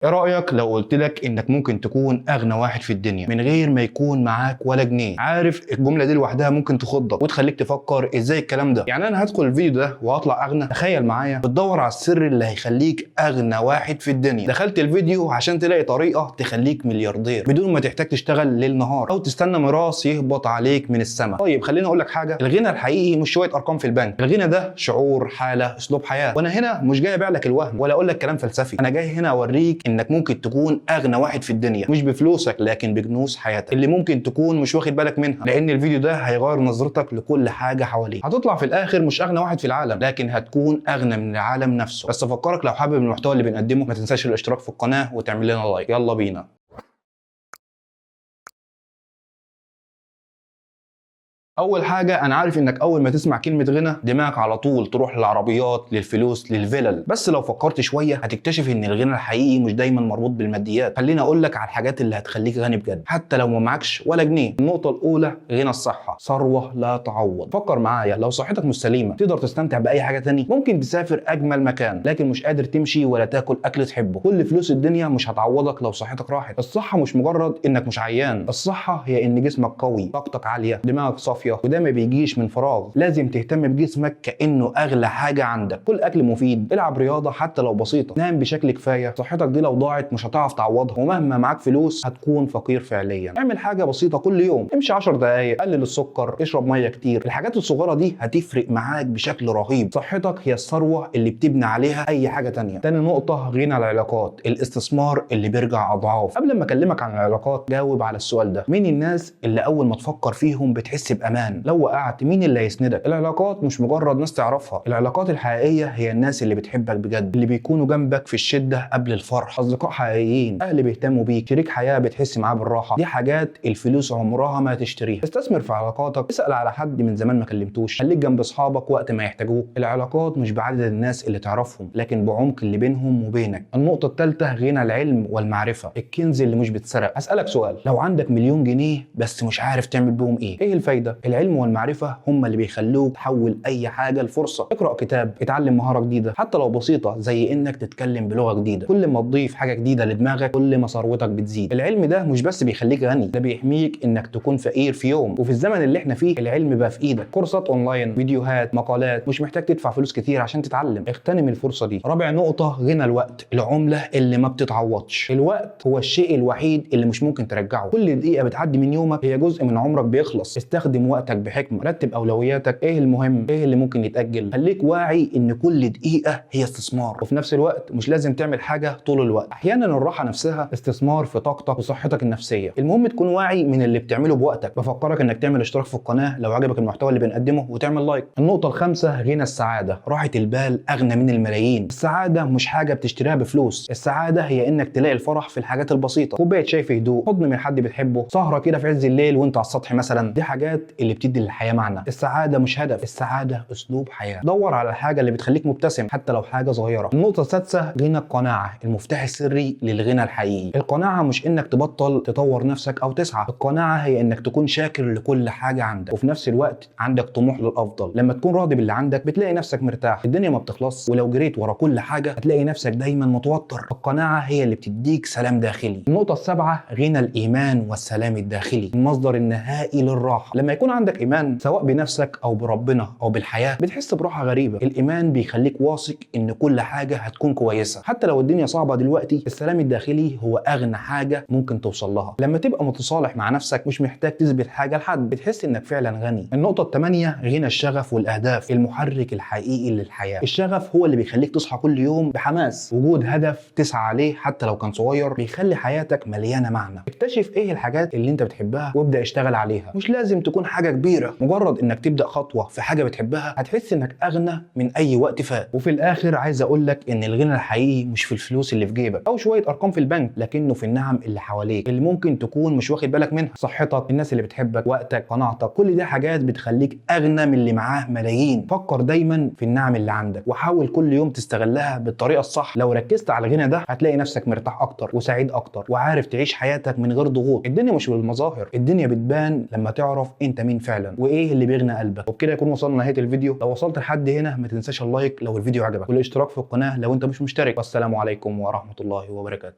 ايه رأيك لو قلت لك انك ممكن تكون اغنى واحد في الدنيا من غير ما يكون معاك ولا جنيه؟ عارف الجملة دي لوحدها ممكن تخضك وتخليك تفكر ازاي الكلام ده؟ يعني انا هدخل الفيديو ده وهطلع اغنى؟ تخيل معايا بتدور على السر اللي هيخليك اغنى واحد في الدنيا، دخلت الفيديو عشان تلاقي طريقة تخليك ملياردير بدون ما تحتاج تشتغل ليل نهار او تستنى ميراث يهبط عليك من السماء. طيب خليني اقول لك حاجة، الغنى الحقيقي مش شوية ارقام في البنك، الغنى ده شعور، حالة، اسلوب حياة. وانا هنا مش جاي ابيع لك الوهم ولا اقول لك كلام فلسفي، انا جاي هنا اوريك انك ممكن تكون اغنى واحد في الدنيا مش بفلوسك لكن بكنوز حياتك اللي ممكن تكون مش واخد بالك منها، لان الفيديو ده هيغير نظرتك لكل حاجه حواليك. هتطلع في الاخر مش اغنى واحد في العالم لكن هتكون اغنى من العالم نفسه. بس افكرك لو حابب المحتوى اللي بنقدمه ما تنساش الاشتراك في القناه وتعمل لنا لايك. يلا بينا. اول حاجه، انا عارف انك اول ما تسمع كلمه غنى دماغك على طول تروح للعربيات، للفلوس، للفلل. بس لو فكرت شويه هتكتشف ان الغنى الحقيقي مش دايما مربوط بالماديات. خليني اقول لك على الحاجات اللي هتخليك غني بجد حتى لو ما معكش ولا جنيه. النقطه الاولى، غنى الصحه، ثروه لا تعوض. فكر معايا، لو صحتك مش سليمه تقدر تستمتع باي حاجه تاني؟ ممكن تسافر اجمل مكان لكن مش قادر تمشي ولا تاكل اكل تحبه. كل فلوس الدنيا مش هتعوضك لو صحتك راحت. الصحه مش مجرد انك مش عيان، الصحه هي ان جسمك قوي، طاقتك عاليه، دماغك صافيه، وده ما بيجيش من فراغ. لازم تهتم بجسمك كانه اغلى حاجه عندك. كل اكل مفيد، العب رياضه حتى لو بسيطه، نام بشكل كفايه. صحتك دي لو ضاعت مش هتعرف تعوضها، ومهما معاك فلوس هتكون فقير فعليا. اعمل حاجه بسيطه كل يوم، امشي 10 دقائق، قلل السكر، اشرب ميه كتير. الحاجات الصغيره دي هتفرق معاك بشكل رهيب. صحتك هي الثروه اللي بتبني عليها اي حاجه تانية. تاني نقطه، غنى العلاقات، الاستثمار اللي بيرجع اضعاف. قبل ما اكلمك عن العلاقات جاوب على السؤال ده، مين الناس اللي اول ما تفكر فيهم بتحس بامان؟ لو وقعت مين اللي هيسندك؟ العلاقات مش مجرد ناس تعرفها، العلاقات الحقيقيه هي الناس اللي بتحبك بجد، اللي بيكونوا جنبك في الشده قبل الفرح، اصدقاء حقيقيين، اهل بيهتموا بيك، شريك حياه بتحس معاه بالراحه. دي حاجات الفلوس عمرها ما تشتريها. استثمر في علاقاتك، اسال على حد من زمان ما كلمتوش، خليك جنب اصحابك وقت ما يحتاجوك. العلاقات مش بعدد الناس اللي تعرفهم لكن بعمق اللي بينهم وبينك. النقطه الثالثه، غنى العلم والمعرفه، الكنز اللي مش بيتسرق. اسالك سؤال، لو عندك مليون جنيه بس مش عارف تعمل بهم ايه الفايده؟ العلم والمعرفه هم اللي بيخلوك تحول اي حاجه لفرصه. اقرا كتاب، اتعلم مهاره جديده حتى لو بسيطه زي انك تتكلم بلغه جديده. كل ما تضيف حاجه جديده لدماغك كل ما ثروتك بتزيد. العلم ده مش بس بيخليك غني، ده بيحميك انك تكون فقير في يوم. وفي الزمن اللي احنا فيه العلم بقى في ايدك، كورسات اونلاين، فيديوهات، مقالات، مش محتاج تدفع فلوس كتير عشان تتعلم. اغتنم الفرصه دي. رابع نقطه، غنى الوقت، العمله اللي ما بتتعوضش. الوقت هو الشيء الوحيد اللي مش ممكن ترجعه. كل دقيقه بتعدي من يومك هي جزء من عمرك بيخلص. استخدم وقتك بحكمه، رتب اولوياتك، ايه المهم ايه اللي ممكن يتاجل. خليك واعي ان كل دقيقه هي استثمار، وفي نفس الوقت مش لازم تعمل حاجه طول الوقت. احيانا الراحه نفسها استثمار في طاقتك وصحتك النفسيه. المهم تكون واعي من اللي بتعمله بوقتك. بفكرك انك تعمل اشتراك في القناه لو عجبك المحتوى اللي بنقدمه وتعمل لايك. النقطه الخامسه، غنى السعاده، راحه البال اغنى من الملايين. السعاده مش حاجه بتشتريها بفلوس، السعاده هي انك تلاقي الفرح في الحاجات البسيطه، كوبايه شاي في هدوء، حضن من حد بتحبه، سهره كده في عز الليل وانت على السطح مثلا. دي حاجات اللي بتدي للحياه معنى. السعاده مش هدف، السعاده اسلوب حياه. دور على الحاجه اللي بتخليك مبتسم حتى لو حاجه صغيره. النقطه السادسه، غنى القناعه، المفتاح السري للغنى الحقيقي. القناعه مش انك تبطل تطور نفسك او تسعى، القناعه هي انك تكون شاكر لكل حاجه عندك وفي نفس الوقت عندك طموح للافضل. لما تكون راضي باللي عندك بتلاقي نفسك مرتاح، الدنيا ما بتخلص، ولو جريت ورا كل حاجه هتلاقي نفسك دايما متوتر. القناعه هي اللي بتديك سلام داخلي. النقطه السابعه، غنى الايمان والسلام الداخلي، المصدر النهائي للراحه. لما يكون عندك ايمان سواء بنفسك او بربنا او بالحياه بتحس براحه غريبه. الايمان بيخليك واثق ان كل حاجه هتكون كويسه حتى لو الدنيا صعبه دلوقتي. السلام الداخلي هو اغنى حاجه ممكن توصل لها. لما تبقى متصالح مع نفسك مش محتاج تثبت حاجه لحد بتحس انك فعلا غني. النقطه الثامنه، غنى الشغف والاهداف، المحرك الحقيقي للحياه. الشغف هو اللي بيخليك تصحى كل يوم بحماس. وجود هدف تسعى عليه حتى لو كان صغير بيخلي حياتك مليانه معنى. اكتشف ايه الحاجات اللي انت بتحبها وابدا اشتغل عليها. مش لازم تكون حاجه كبيره، مجرد انك تبدا خطوه في حاجه بتحبها هتحس انك اغنى من اي وقت فات. وفي الاخر عايز اقول لك ان الغنى الحقيقي مش في الفلوس اللي في جيبك او شويه ارقام في البنك، لكنه في النعم اللي حواليك اللي ممكن تكون مش واخد بالك منها. صحتك، الناس اللي بتحبك، وقتك، قناعتك، كل دي حاجات بتخليك اغنى من اللي معاه ملايين. فكر دايما في النعم اللي عندك وحاول كل يوم تستغلها بالطريقه الصح. لو ركزت على الغنى ده هتلاقي نفسك مرتاح اكتر وسعيد اكتر وعارف تعيش حياتك من غير ضغوط. الدنيا مش بالمظاهر، الدنيا بتبان لما تعرف انت مين فعلا وايه اللي بيغنى قلبك. وبكده يكون وصلنا لنهايه الفيديو. لو وصلت لحد هنا ما تنساش اللايك لو الفيديو عجبك والاشتراك في القناه لو انت مش مشترك. والسلام عليكم ورحمه الله وبركاته.